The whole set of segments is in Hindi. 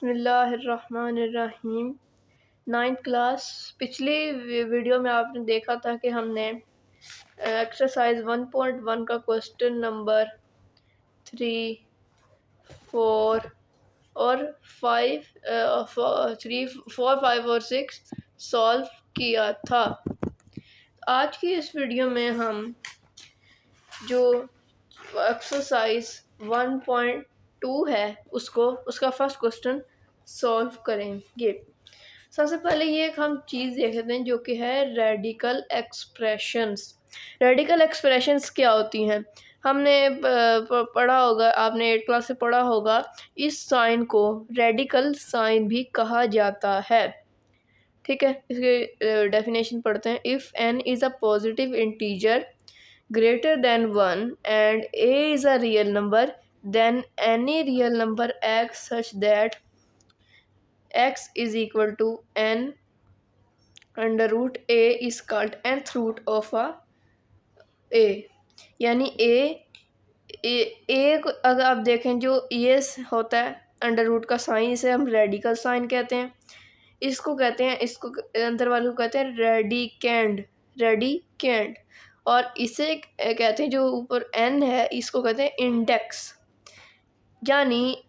बिस्मिल्लाहिर्रहमानिर्रहीम। नाइन्थ क्लास पिछली वीडियो में आपने देखा था कि हमने एक्सरसाइज 1.1 का क्वेश्चन नंबर 3, 4 और 5 3, 4, 5 और 6 सॉल्व किया था। आज की इस वीडियो में हम जो एक्सरसाइज 1.2 है उसका फर्स्ट क्वेश्चन सॉल्व करेंगे। सबसे पहले ये एक हम चीज़ देख लेते हैं जो कि है रेडिकल एक्सप्रेशंस। रेडिकल एक्सप्रेशंस क्या होती हैं? हमने पढ़ा होगा, आपने 8th क्लास से पढ़ा होगा, इस साइन को रेडिकल साइन भी कहा जाता है। ठीक है, इसके डेफिनेशन पढ़ते हैं। If n is a positive integer greater than 1 and a is a real number, then any real number x such that x is equal to n under root a is called nth root of a। यानी a को अगर आप देखें, जो ये होता है अंडर रूट का साइन, इसे हम रेडिकल साइन कहते हैं। इसको कहते हैं, इसको अंदर वाले को कहते हैं रेडिकेंड। और इसे कहते हैं, जो ऊपर n है, इसको कहते हैं इंडेक्स। यानी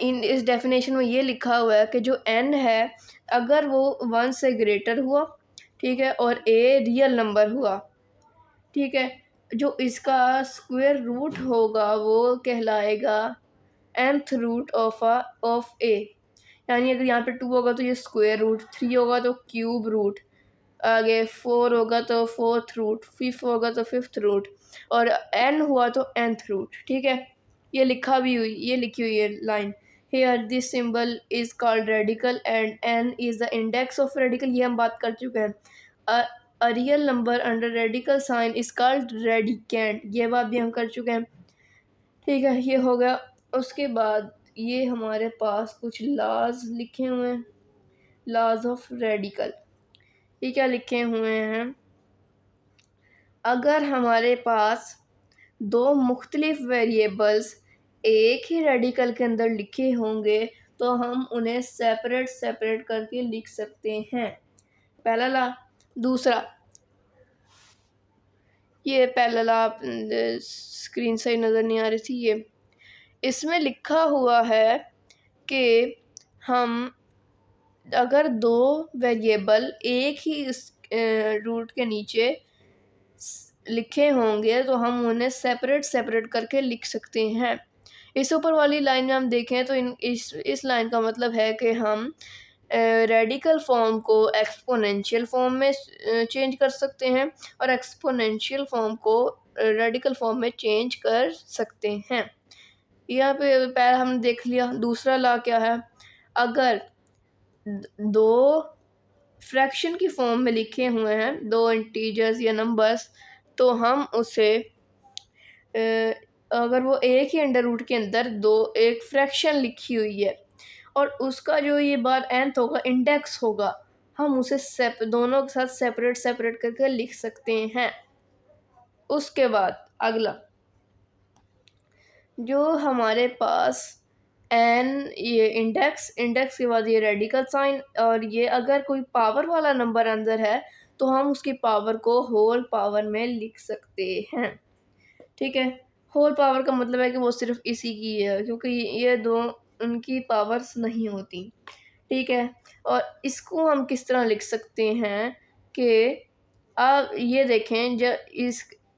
इस डेफिनेशन में ये लिखा हुआ है कि जो n है, अगर वो 1 से ग्रेटर हुआ, ठीक है, और a रियल नंबर हुआ, ठीक है, जो इसका स्क्वायर रूट होगा वो कहलाएगा nth रूट ऑफ a। यानी अगर यहाँ पे 2 होगा तो ये स्क्वायर रूट, 3 होगा तो क्यूब रूट, आगे 4 होगा तो फोर्थ रूट, 5 होगा तो फिफ्थ रूट, और n हुआ तो nth रूट। ठीक है, ये लिखी हुई है line. Here this symbol is called radical and n is the index of radical. ये हम बात कर चुके हैं। A real number under radical sign is called radicand, ये बात भी हम कर चुके हैं। ठीक है, ये हो गया। उसके बाद ये हमारे पास कुछ लॉज लिखे हुए हैं, लॉज ऑफ रेडिकल। ये क्या लिखे हुए हैं? अगर हमारे पास दो मुख्तलिफ वेरिएबल्स एक ही रेडिकल के अंदर लिखे होंगे तो हम उन्हें सेपरेट करके लिख सकते हैं। पहला ला। दूसरा, ये पहला ला स्क्रीन सही नज़र नहीं आ रही थी। ये इसमें लिखा हुआ है कि हम अगर दो वेरिएबल एक ही रूट के नीचे लिखे होंगे तो हम उन्हें सेपरेट करके लिख सकते हैं। इस ऊपर वाली लाइन में हम देखें तो इस लाइन का मतलब है कि हम रेडिकल फॉर्म को एक्सपोनेंशियल फॉर्म में चेंज कर सकते हैं और एक्सपोनेंशियल फॉर्म को रेडिकल फॉर्म में चेंज कर सकते हैं। यहाँ पे पहले हमने देख लिया। दूसरा लॉ क्या है? अगर दो फ्रैक्शन की फॉर्म में लिखे हुए हैं, दो इंटीजर्स या नंबर्स, तो हम उसे अगर वो एक ही अंडर रूट के अंदर एक फ्रैक्शन लिखी हुई है और उसका जो ये बार nth होगा, इंडेक्स होगा, हम उसे दोनों के साथ सेपरेट करके लिख सकते हैं। उसके बाद अगला, जो हमारे पास n, ये इंडेक्स के बाद ये रेडिकल साइन, और ये अगर कोई पावर वाला नंबर अंदर है तो हम उसकी पावर को होल पावर में लिख सकते हैं। ठीक है, होल पावर का मतलब है कि वो सिर्फ इसी की है, क्योंकि ये दो उनकी पावर्स नहीं होती। ठीक है, और इसको हम किस तरह लिख सकते हैं कि आप ये देखें,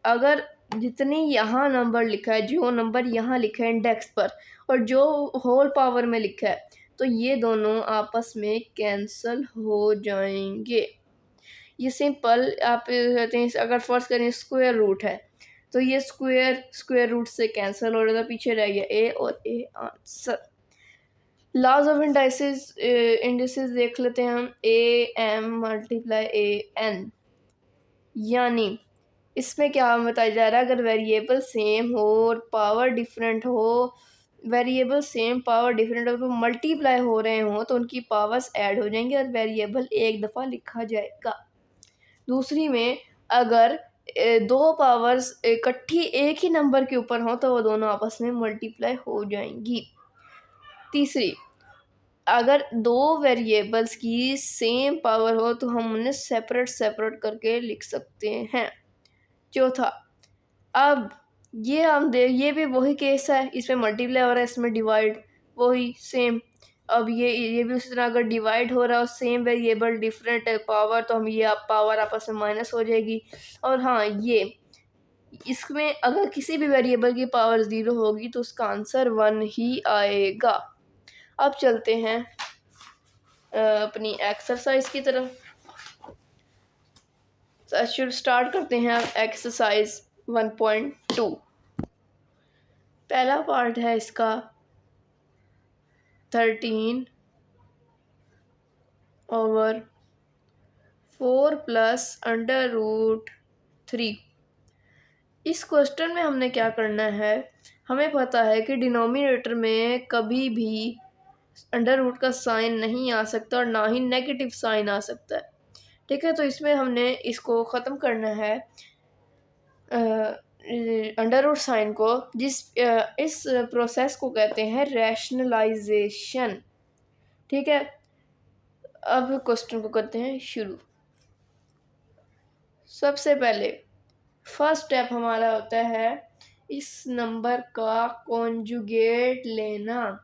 अगर जितनी यहाँ नंबर लिखा है, जो नंबर यहाँ लिखा है इंडेक्स पर और जो होल पावर में लिखा है, तो ये दोनों आपस में कैंसल हो जाएंगे। ये सिंपल आप कहते हैं। अगर फर्स्ट करें स्क्वायर रूट है तो ये स्क्वायर रूट से कैंसिल हो रहा था, पीछे रह गया ए और a answer. Laws of indices देख लेते हैं हम। A m multiply a n, यानी इसमें क्या बताया जा रहा है? अगर वेरिएबल सेम हो और पावर डिफरेंट हो, वेरिएबल सेम पावर डिफरेंट और वो मल्टीप्लाई हो रहे हो तो उनकी पावर्स ऐड हो जाएंगी और वेरिएबल एक दफ़ा लिखा जाएगा। दूसरी में अगर दो पावर्स इकट्ठी एक ही नंबर के ऊपर हो तो वो दोनों आपस में मल्टीप्लाई हो जाएंगी। तीसरी, अगर दो वेरिएबल्स की सेम पावर हो तो हम उन्हें सेपरेट सेपरेट करके लिख सकते हैं। चौथा, अब ये भी वही केस है, इसमें मल्टीप्लाई हो रहा है, इसमें डिवाइड, वही सेम। अब ये भी उसी तरह अगर डिवाइड हो रहा है और सेम वेरिएबल डिफरेंट पावर, तो हम ये पावर आपस में माइनस हो जाएगी। और हाँ, ये इसमें अगर किसी भी वेरिएबल की पावर 0 होगी तो उसका आंसर 1 ही आएगा। अब चलते हैं अपनी एक्सरसाइज की तरफ। शुरू स्टार्ट करते हैं एक्सरसाइज 1.2। पहला पार्ट है इसका 13/4 प्लस √3। इस क्वेश्चन में हमने क्या करना है, हमें पता है कि डिनोमिनेटर में कभी भी अंडर रूट का साइन नहीं आ सकता और ना ही नेगेटिव साइन आ सकता है। ठीक है, तो इसमें हमने इसको ख़त्म करना है अंडर रूट साइन को, इस प्रोसेस को कहते हैं रैशनलाइजेशन। ठीक है, अब क्वेश्चन को करते हैं शुरू। सबसे पहले फर्स्ट स्टेप हमारा होता है इस नंबर का कॉन्जुगेट लेना।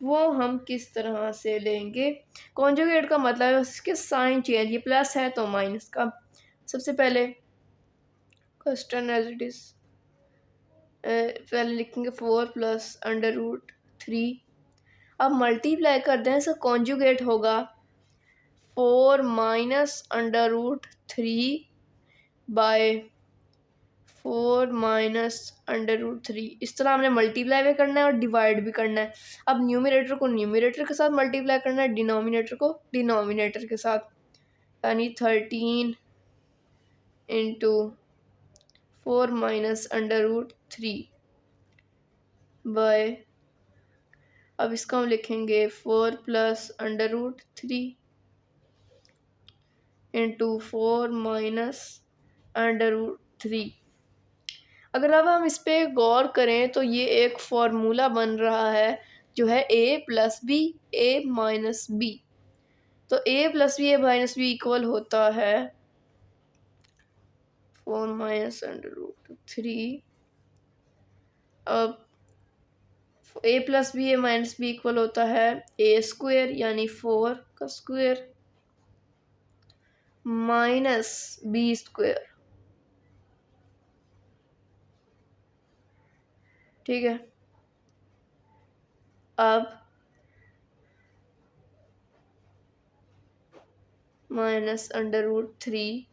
वो हम किस तरह से लेंगे? कॉन्जुगेट का मतलब है उसके साइन चेंज, ये प्लस है तो माइनस का। सबसे पहले क्वेश्चन एज इट इज, पहले लिखेंगे 4 प्लस √3। अब मल्टीप्लाई कर दें, इसका कॉन्जुगेट होगा 4 माइनस √3 बाय 4 माइनस √3। इस तरह हमने मल्टीप्लाई भी करना है और डिवाइड भी करना है। अब न्यूमरेटर को न्यूमरेटर के साथ मल्टीप्लाई करना है, डिनोमिनेटर को डिनोमिनेटर के साथ, यानी 13 इंटू 4 माइनस √3 बाय, अब इसका हम लिखेंगे 4 प्लस √3 इंटू 4 माइनस √3। अगर अब हम इस पर गौर करें तो ये एक फॉर्मूला बन रहा है जो है a plus b a minus b. तो a plus b a minus b equal होता है 4 माइनस √3। अब a plus b a minus b equal होता है a² यानी 4 का स्क्वायर माइनस b²। ठीक है, अब माइनस √3,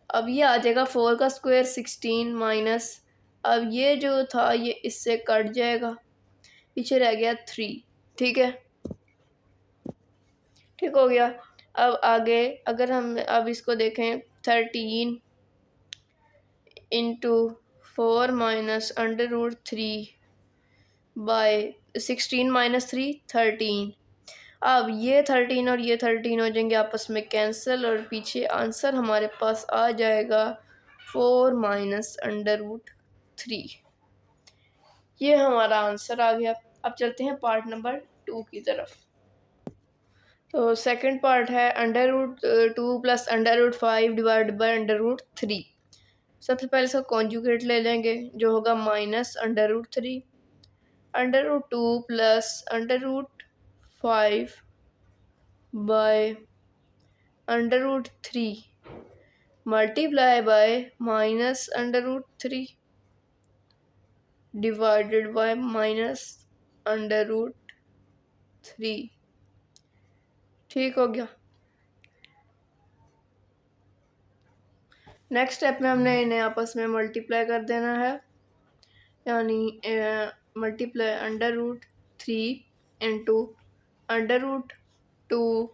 अब ये आ जाएगा 4 का स्क्वायर 16 माइनस, अब ये जो था ये इससे कट जाएगा, पीछे रह गया 3। ठीक है, ठीक हो गया। अब आगे अगर हम अब इसको देखें 13 इंटू 4 माइनस √3 बाय 16 माइनस 3 13। अब ये 13 और ये 13 हो जाएंगे आपस में कैंसिल और पीछे आंसर हमारे पास आ जाएगा 4 माइनस √3। ये हमारा आंसर आ गया। अब चलते हैं पार्ट नंबर 2 की तरफ। तो सेकंड पार्ट है √2 प्लस √5 डिवाइड बाय √3। सबसे पहले इसका कॉन्जुगेट ले लेंगे जो होगा minus √3। √2 plus √5 by √3 multiply by minus √3 divided by minus √3। ठीक हो गया। नेक्स्ट स्टेप में हमने इन्हें आपस में मल्टीप्लाई कर देना है, यानी multiply √3 into √2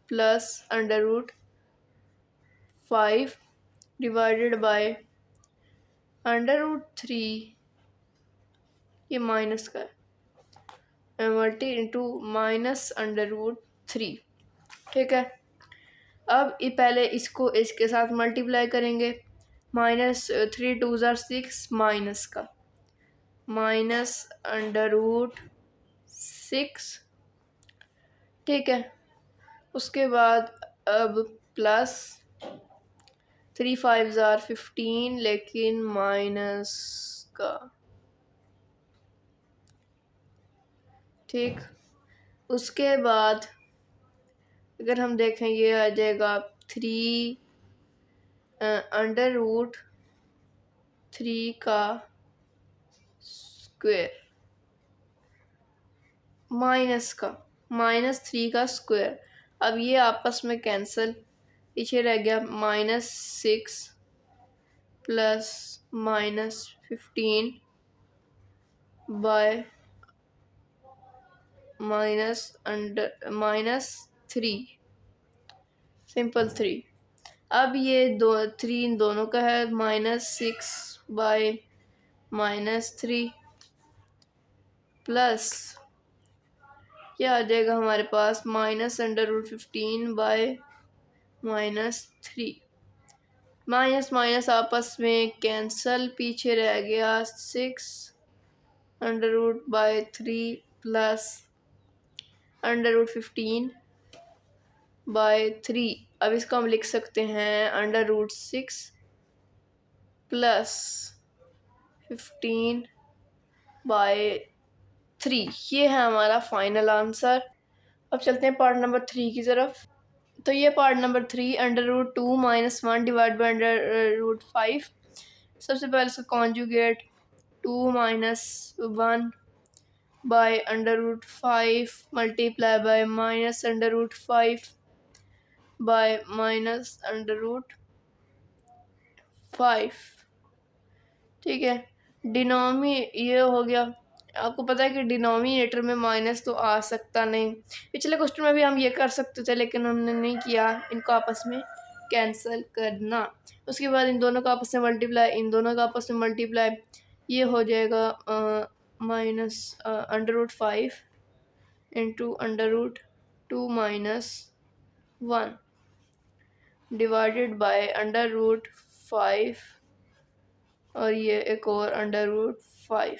plus √5 divided by √3, ये माइनस का है, मल्टी इंटू माइनस √3। ठीक है, अब ये पहले इसको इसके साथ मल्टीप्लाई करेंगे, माइनस 3 2 6 माइनस का माइनस √6 ठीक है। उसके बाद अब प्लस 3 5 ज़ार 15, लेकिन माइनस का। ठीक। उसके बाद अगर हम देखें ये आ जाएगा 3 अंडर रूट 3 का स्क्वायर -3 का स्क्वायर। अब ये आपस में कैंसिल, पीछे रह गया -6 प्लस -15 बाय -3 सिंपल 3। अब ये 3 इन दोनों का है, -6 बाय -3 प्लस क्या आ जाएगा हमारे पास -√15 बाय -3। माइनस माइनस आपस में कैंसल, पीछे रह गया 6√3 प्लस √15 बाय 3। अब इसको हम लिख सकते हैं √6 प्लस 15 बाय 3। ये है हमारा फाइनल आंसर। अब चलते हैं पार्ट नंबर 3 की तरफ। तो ये पार्ट नंबर 3 √2 - 1 डिवाइड बाई √5। सबसे पहले इसका conjugate 2 - 1 by √5 multiply by -√5 by -√5। ठीक है। डिनोमी ये हो गया। आपको पता है कि डिनोमिनेटर में माइनस तो आ सकता नहीं। पिछले क्वेश्चन में भी हम ये कर सकते थे, लेकिन हमने नहीं किया, इनको आपस में कैंसिल करना। उसके बाद इन दोनों का आपस में मल्टीप्लाई, इन दोनों का आपस में मल्टीप्लाई, ये हो जाएगा √5 इंटू √2 - 1 डिवाइडेड बाय √5 और ये एक और √5।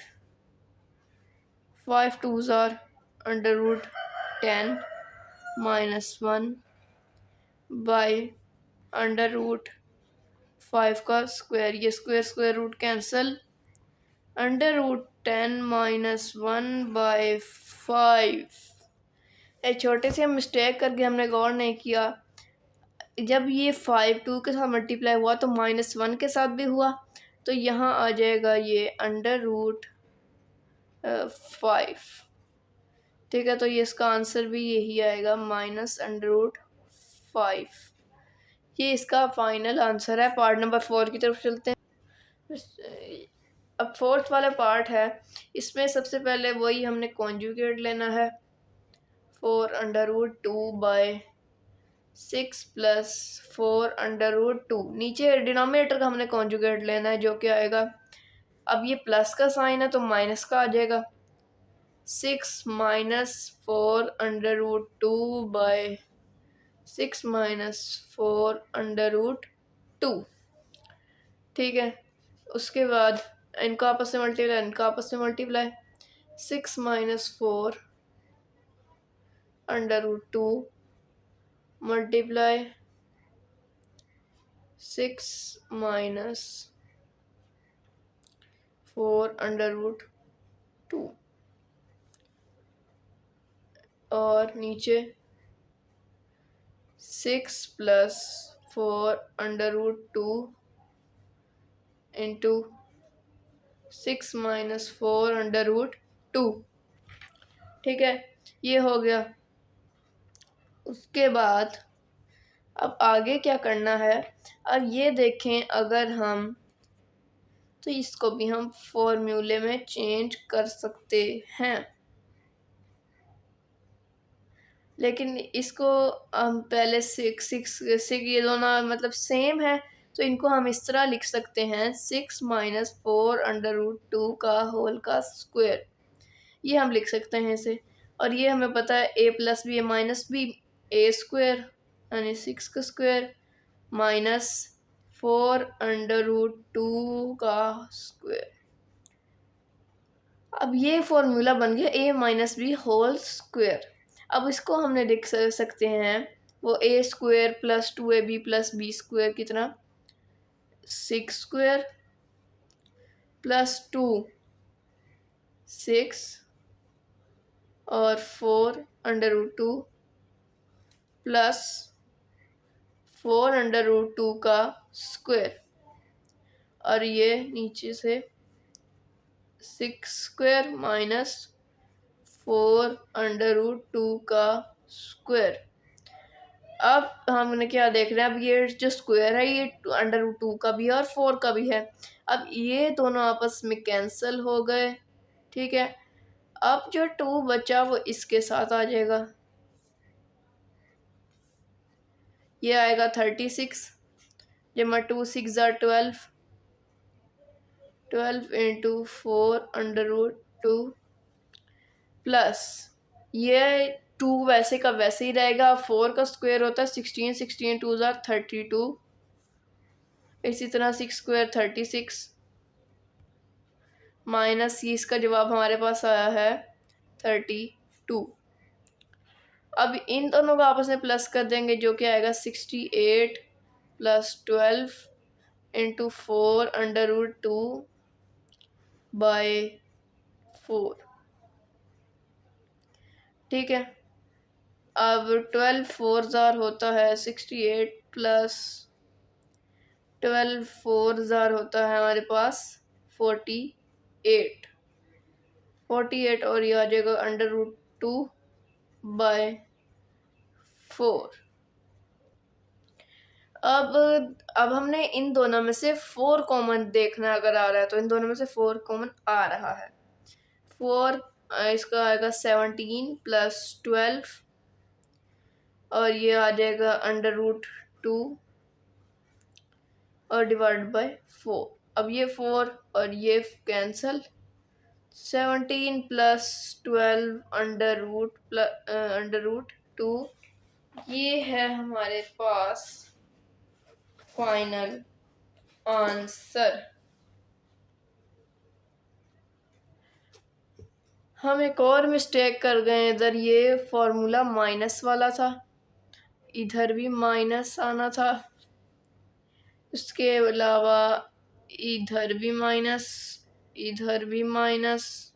5 2s are √10 - 1 बाय √5 का स्क्वायर। ये square square root cancel, √10 - 1 by 5। एक छोटे से मिस्टेक करके हमने गौर नहीं किया, जब ये 5 2 के साथ मल्टीप्लाई हुआ तो -1 के साथ भी हुआ, तो यहाँ आ जाएगा ये √5। ठीक है। तो ये इसका आंसर भी यही आएगा -√5। ये इसका फाइनल आंसर है। पार्ट नंबर 4 की तरफ चलते हैं। अब फोर्थ वाला पार्ट है, इसमें सबसे पहले वही हमने कॉन्जुगेट लेना है। 4√2 बाय 6 प्लस 4√2। नीचे डिनोमिनेटर का हमने कॉन्जुगेट लेना है, जो कि आएगा, अब ये प्लस का साइन है तो माइनस का आ जाएगा। 6 - 4√2 बाय 6 - 4√2। ठीक है। उसके बाद इनका आपस में मल्टीप्लाई, इनका आपस में मल्टीप्लाई, 6 - 4√2 मल्टीप्लाई 6 - 4√2 और नीचे 6 प्लस 4√2 इंटू 6 - 4√2। ठीक है। ये हो गया। उसके बाद अब आगे क्या करना है, अब ये देखें, अगर हम तो इसको भी हम फॉर्मूले में चेंज कर सकते हैं, लेकिन इसको हम पहले 6 ये दोनों मतलब सेम है, तो इनको हम इस तरह लिख सकते हैं 6 - 4√2 का होल का स्क्वायर। ये हम लिख सकते हैं इसे। और ये हमें पता है a plus b minus b, a square यानी 6 का स्क्वायर -4√2 का स्क्वायर। अब ये फॉर्मूला बन गया a - b होल स्क्वायर। अब इसको हमने लिख सकते हैं, वो a square plus 2ab plus b square कितना 6 स्क्वायर प्लस 2 6 और 4√2 प्लस 4√2 का स्क्वायर, और ये नीचे से 6 स्क्वायर माइनस 4√2 का स्क्वायर। अब हमने क्या देख रहे हैं, अब ये जो स्क्वायर है ये √2 का भी है और 4 का भी है। अब ये दोनों आपस में कैंसिल हो गए, ठीक है। अब जो 2 बचा वो इसके साथ आ जाएगा, ये आएगा 36 जमा 2 6 12 12 इंटू 4√2 प्लस ये 2 वैसे का वैसे ही रहेगा, 4 का स्क्वायर होता है 16 16 2 32, इसी तरह 6 स्क्वायर 36 माइनस इसका जवाब हमारे पास आया है 32। अब इन दोनों को आपस में प्लस कर देंगे, जो कि आएगा 68 प्लस 12 इंटू 4√2 बाय 4, ठीक है। अब 12 4 जार होता है 68 प्लस 12 4 जार होता है हमारे पास 48 और ये आ जाएगा √2 बाय 4। अब हमने इन दोनों में से 4 कॉमन देखना, अगर आ रहा है तो इन दोनों में से 4 कॉमन आ रहा है। 4 इसका आएगा 17 प्लस 12 और ये आ जाएगा √2 और डिवाइड बाय 4। अब ये 4 और ये कैंसल, 17 प्लस 12 √2, ये है हमारे पास फाइनल आंसर। हम एक और मिस्टेक कर गए, इधर ये फॉर्मूला माइनस वाला था, इधर भी माइनस आना था, इसके अलावा इधर भी माइनस, इधर भी माइनस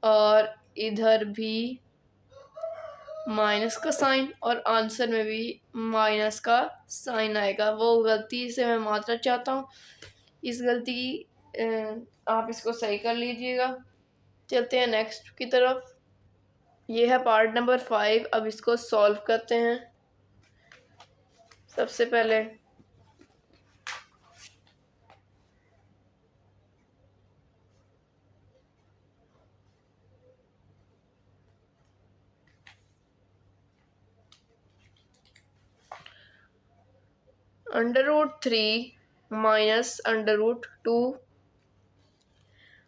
और इधर भी माइनस का साइन, और आंसर में भी माइनस का साइन आएगा। वो गलती से मैं मात्रा चाहता हूँ, इस गलती आप इसको सही कर लीजिएगा। चलते हैं नेक्स्ट की तरफ। ये है पार्ट नंबर 5। अब इसको सॉल्व करते हैं। सबसे पहले √3 माइनस √2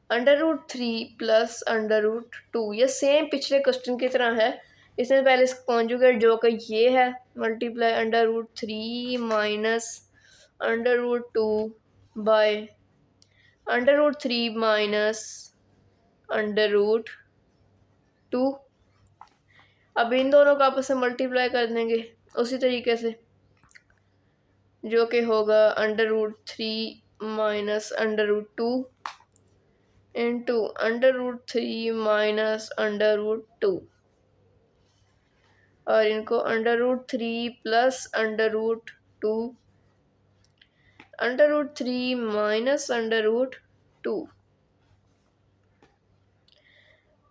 √3 प्लस √2, ये सेम पिछले क्वेश्चन की तरह है। इसमें पहले इसका कॉन्जुगेट जो कि ये है मल्टीप्लाई √3 माइनस √2 बाय √3 माइनस √2। अब इन दोनों को आपस में मल्टीप्लाई कर देंगे उसी तरीके से, जो कि होगा √3 माइनस √2 इंटू √3 माइनस √2, और इनको √3 प्लस √2 √3 माइनस √2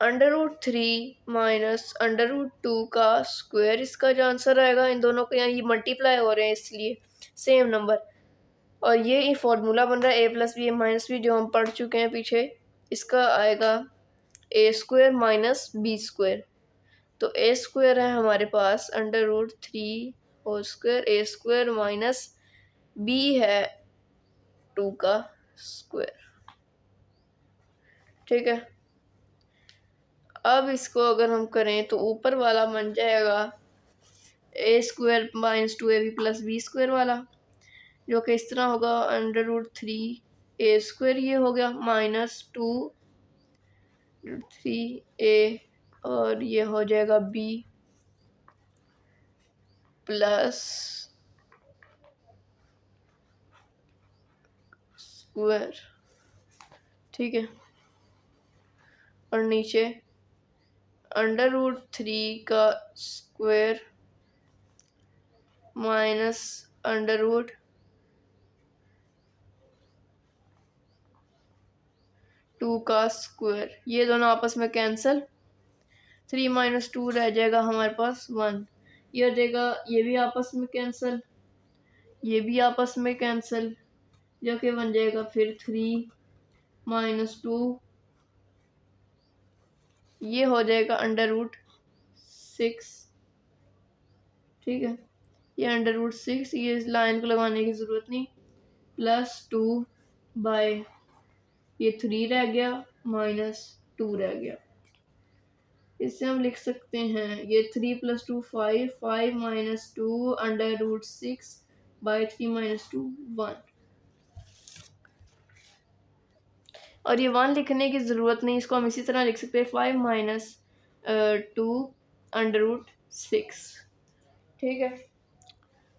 √3 माइनस √2 का स्क्वायर इसका जो आंसर आएगा। इन दोनों को यहाँ ये मल्टीप्लाई हो रहे हैं इसलिए सेम नंबर, और ये फॉर्मूला बन रहा है a plus b minus b, जो हम पढ़ चुके हैं पीछे। इसका आएगा a square minus b square, तो a स्क्वायर है हमारे पास √3 whole square, a square minus b है 2 का स्क्वायर, ठीक है। अब इसको अगर हम करें तो ऊपर वाला बन जाएगा a square minus 2ab plus b square वाला, जो कि इस तरह होगा √3 a स्क्वायर, ये हो गया माइनस 2 3a और ये हो जाएगा b प्लस स्क्वायर, ठीक है। और नीचे √3 का स्क्वायर माइनस √2 का स्क्वायर, ये दोनों आपस में कैंसिल, 3 - 2 रह जाएगा हमारे पास 1, ये हो जाएगा, ये भी आपस में कैंसिल, ये भी आपस में कैंसिल, जो कि बन जाएगा फिर 3 - 2, ये हो जाएगा √6, ठीक है। ये √6, ये इस लाइन को लगाने की ज़रूरत नहीं, +2 बाय ये 3 रह गया -2 रह गया। इससे हम लिख सकते हैं ये 3 + 2 5, 5 - 2 √6 बाय 3 - 2 1। और ये 1 लिखने की ज़रूरत नहीं, इसको हम इसी तरह लिख सकते हैं 5 - 2 √6, ठीक है।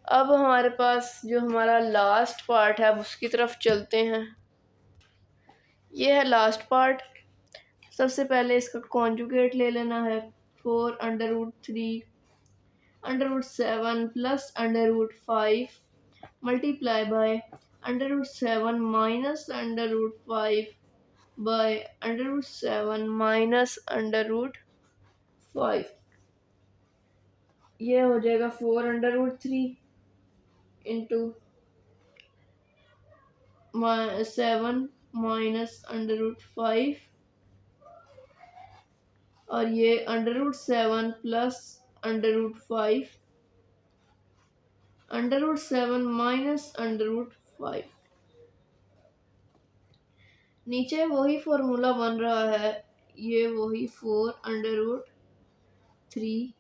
अब हमारे पास जो हमारा लास्ट पार्ट है उसकी तरफ चलते हैं। ये है लास्ट पार्ट। सबसे पहले इसका कॉन्जुगेट ले लेना है, 4 √3 √7 plus √5 multiply by √7 minus √5 by √7 minus √5। ये हो जाएगा 4 √3 इंटू 7 माइनस √5, और ये √7 प्लस √5 √7 माइनस √5। नीचे वही फॉर्मूला बन रहा है, ये वही 4 √3,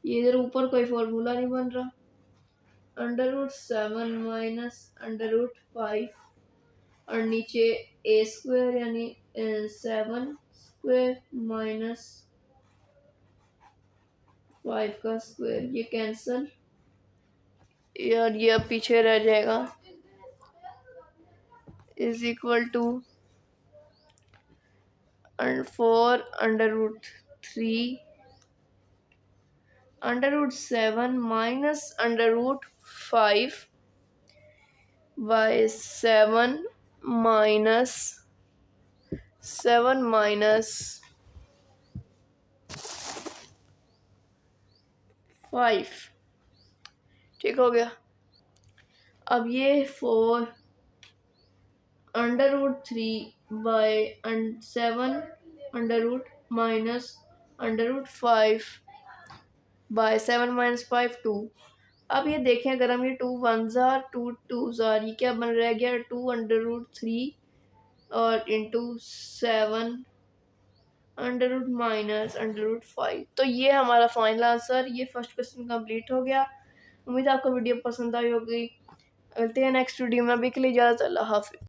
ये इधर ऊपर कोई फॉर्मूला नहीं बन रहा, √7 माइनस √5, और नीचे a स्क्वायर यानी 7 स्क्वायर माइनस 5 का स्क्वायर, ये कैंसल, और ये अब पीछे रह जाएगा, is equal to 4 √3 √7 minus √5 by 7 minus 5, ठीक हो गया। अब ये 4 √3 बाय 7 माइनस √5 बाय 7 माइनस 5 2। अब ये देखें, अगर हम ये 2 1 जार 2 2 जार, ये क्या बन रह गया 2 √3 और इंटू 7 माइनस √5। तो ये हमारा फाइनल आंसर, ये फर्स्ट क्वेश्चन कंप्लीट हो गया। उम्मीद है आपको वीडियो पसंद आई होगी। मिलते हैं नेक्स्ट वीडियो में, अभी के लिए इजाज़त, अल्लाह हाफिज़।